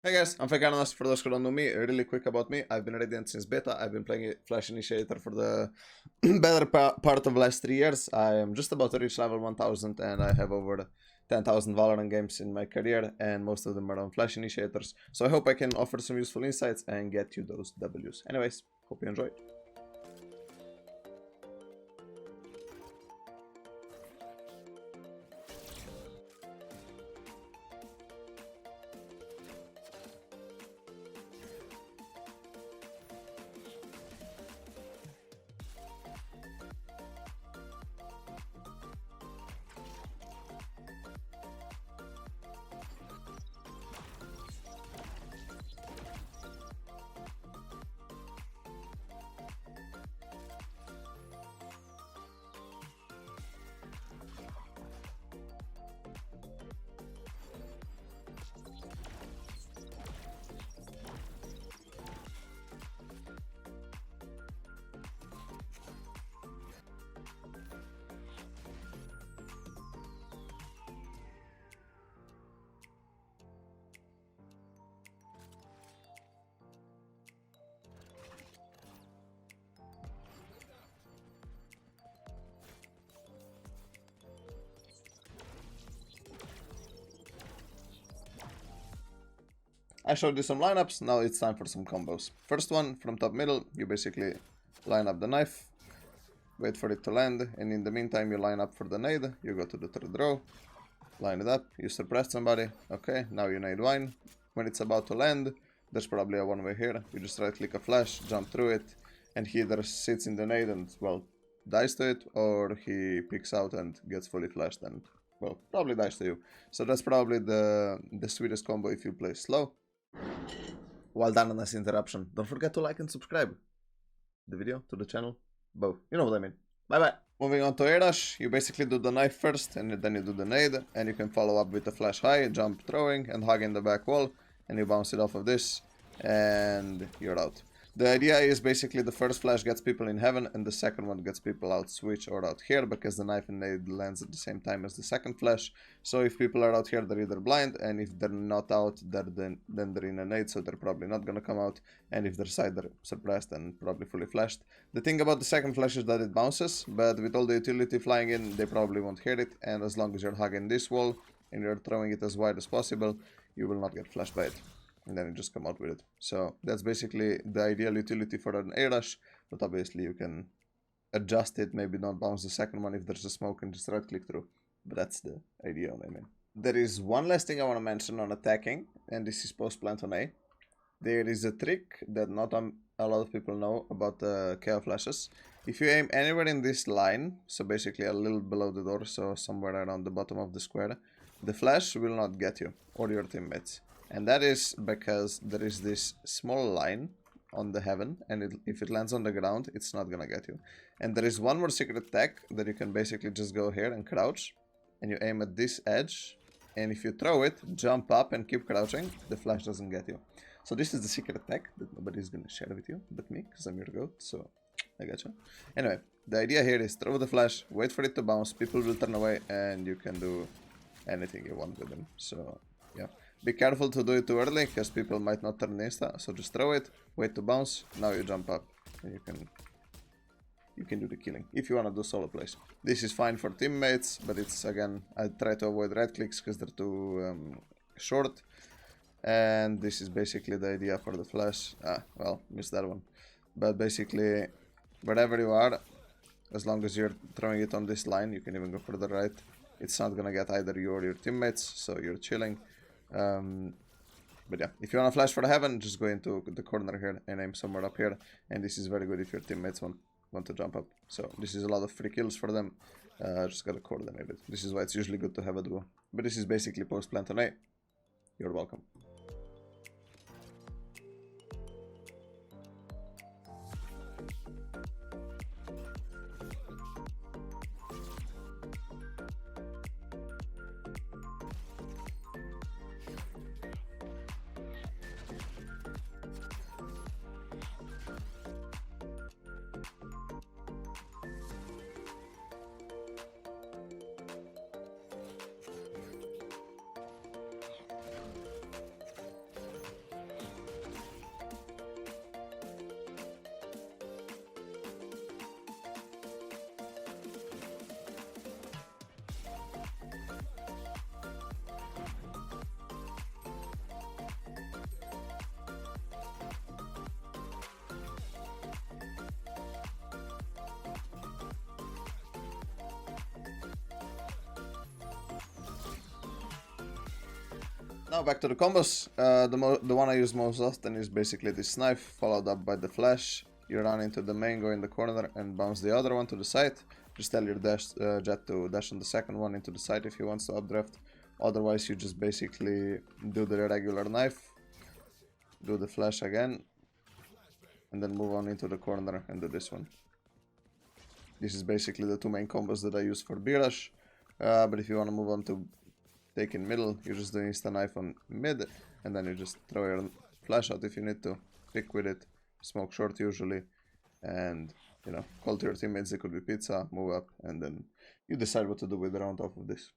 Hey guys, I'm Fake for those who don't know me. Really quick about me, I've been Radiant since beta. I've been playing Flash Initiator for the better part of last 3 years. I am just about to reach level 1000 and I have over 10,000 Valorant games in my career and most of them are on Flash Initiators. So I hope I can offer some useful insights and get you those Ws. Anyways, hope you enjoy. I showed you some lineups, now it's time for some combos. First one, from top middle, you basically line up the knife, wait for it to land, and in the meantime you line up for the nade, you go to the third row, line it up, you suppress somebody, okay, now you nade wine. When it's about to land, there's probably a one-way here, you just right click a flash, jump through it, and he either sits in the nade and, well, dies to it, or he picks out and gets fully flashed and, well, probably dies to you. So that's probably the sweetest combo if you play slow. Well done on this interruption. Don't forget to like and subscribe the video to the channel. Both. You know what I mean. Bye bye. Moving on to air rush, you basically do the knife first and then you do the nade, and you can follow up with the flash high, jump throwing and hugging the back wall, and you bounce it off of this and you're out. The idea is basically the first flash gets people in heaven and the second one gets people out switch or out here, because the knife and nade lands at the same time as the second flash. So if people are out here, they're either blind, and if they're not out, then they're in a nade, so they're probably not gonna come out, and if they're side, they're suppressed and probably fully flashed. The thing about the second flash is that it bounces, but with all the utility flying in, they probably won't hear it, and as long as you're hugging this wall and you're throwing it as wide as possible, you will not get flashed by it. And then you just come out with it. So that's basically the ideal utility for an air rush, but obviously you can adjust it, maybe not bounce the second one if there's a smoke and just right click through. But that's the ideal, I mean. There is one last thing I want to mention on attacking, and this is post plant on A. There is a trick that not a lot of people know about the Kayo flashes. If you aim anywhere in this line, so basically a little below the door, so somewhere around the bottom of the square, the flash will not get you or your teammates. And that is because there is this small line on the heaven, and if it lands on the ground, it's not gonna get you. And there is one more secret tech that you can basically just go here and crouch, and you aim at this edge, and if you throw it, jump up and keep crouching, the flash doesn't get you. So this is the secret tech that nobody's gonna share with you but me, because I'm your goat, so I gotcha. Anyway, the idea here is throw the flash, wait for it to bounce, people will turn away, and you can do anything you want with them. So yeah. Be careful to do it too early, because people might not turn insta, so just throw it, wait to bounce, now you jump up, and you can do the killing, if you want to do solo plays. This is fine for teammates, but it's, again, I try to avoid right clicks, because they're too short, and this is basically the idea for the flash. Well, missed that one. But basically, wherever you are, as long as you're throwing it on this line, you can even go further right, it's not gonna get either you or your teammates, so you're chilling. But yeah, if you want to flash for the heaven, just go into the corner here and aim somewhere up here, and this is very good if your teammates want to jump up. So this is a lot of free kills for them. Just gotta coordinate it. This is why it's usually good to have a duo. But this is basically post plant on A. You're welcome. Now back to the combos. The one I use most often is basically this knife, followed up by the flash. You run into the main, go in the corner, and bounce the other one to the side. Just tell your jet to dash on the second one into the side if he wants to updraft. Otherwise, you just basically do the regular knife, do the flash again, and then move on into the corner and do this one. This is basically the two main combos that I use for B-Rush. But if you want to move on to take in middle, you just do insta knife on mid, and then you just throw your flash out if you need to, pick with it, smoke short usually, and you know, call to your teammates, it could be pizza, move up, and then you decide what to do with the round off of this.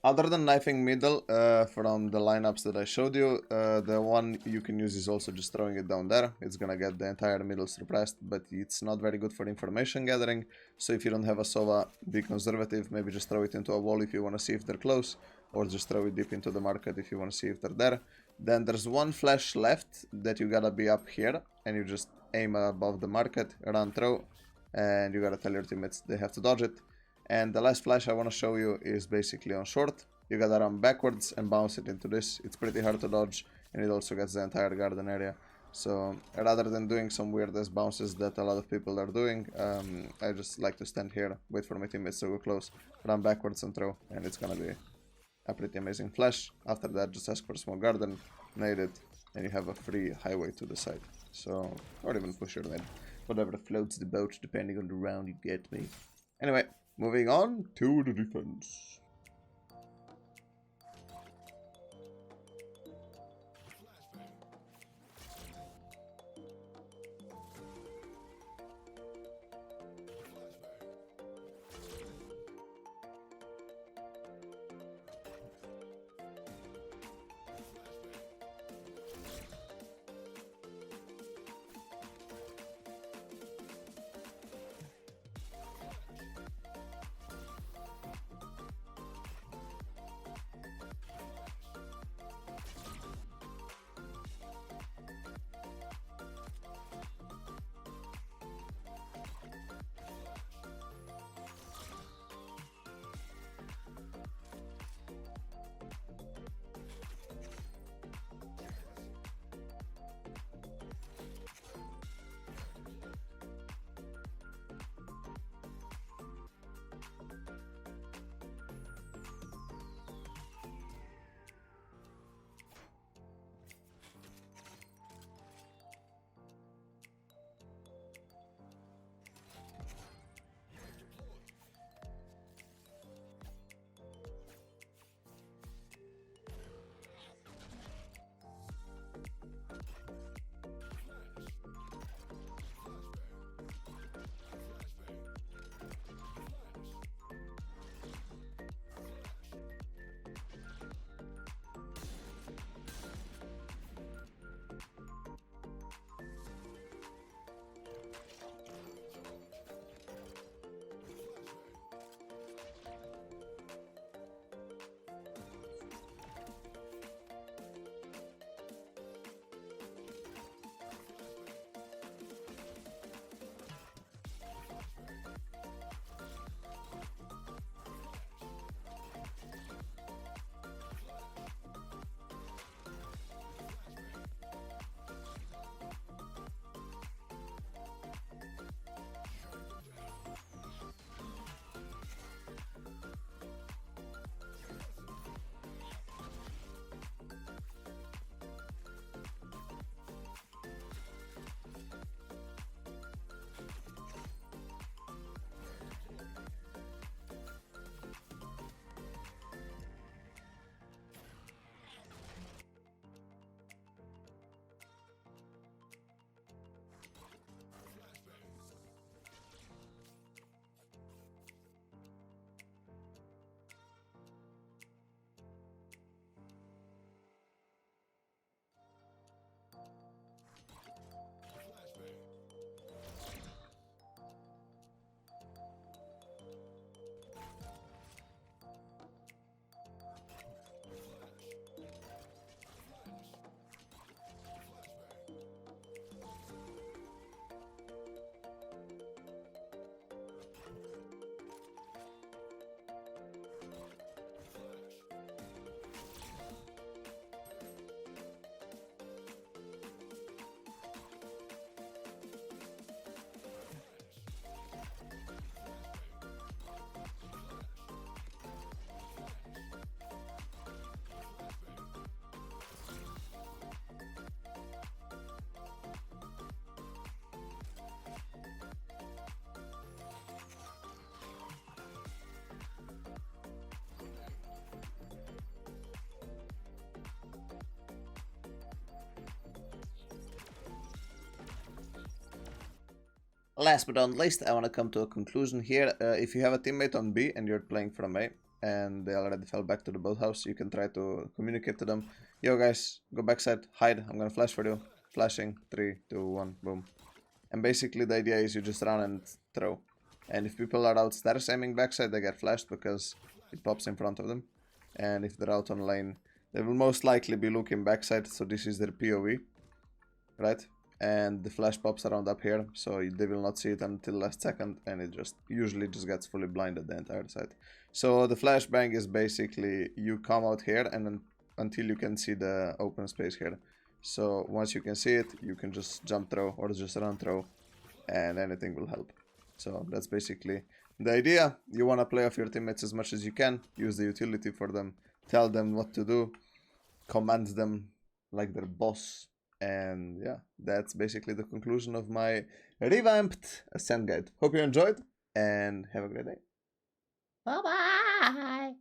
Other than knifing middle, from the lineups that I showed you, the one you can use is also just throwing it down there. It's gonna get the entire middle suppressed, but it's not very good for information gathering. So if you don't have a Sova, be conservative, maybe just throw it into a wall if you want to see if they're close, or just throw it deep into the market if you want to see if they're there. Then there's one flash left that you gotta be up here, and you just aim above the market, run throw, and you gotta tell your teammates they have to dodge it. And the last flash I want to show you is basically on short. You gotta run backwards and bounce it into this. It's pretty hard to dodge, and it also gets the entire garden area. So rather than doing some weird ass bounces that a lot of people are doing, I just like to stand here, wait for my teammates to go close, run backwards and throw, and it's gonna be a pretty amazing flash. After that, just ask for a small garden, nade it, and you have a free highway to the side. So, or even push your nade. Whatever floats the boat, depending on the round, you get me. Anyway, moving on to the defense. last but not least, I want to come to a conclusion here. If you have a teammate on B and you're playing from A, and they already fell back to the boathouse, you can try to communicate to them. Yo guys, go backside, hide, I'm gonna flash for you. Flashing, 3, 2, 1, boom. And basically the idea is you just run and throw. And if people are outstairs aiming backside, they get flashed because it pops in front of them. And if they're out on lane, they will most likely be looking backside, so this is their POV, right? And the flash pops around up here, so they will not see it until last second, and it just usually just gets fully blinded the entire side. So the flashbang is basically you come out here and then until you can see the open space here. So once you can see it, you can just jump throw or just run throw, and anything will help. So that's basically the idea. You want to play off your teammates as much as you can, use the utility for them, tell them what to do, command them like their boss. And yeah, that's basically the conclusion of my revamped Ascent guide. Hope you enjoyed and have a great day. Bye bye.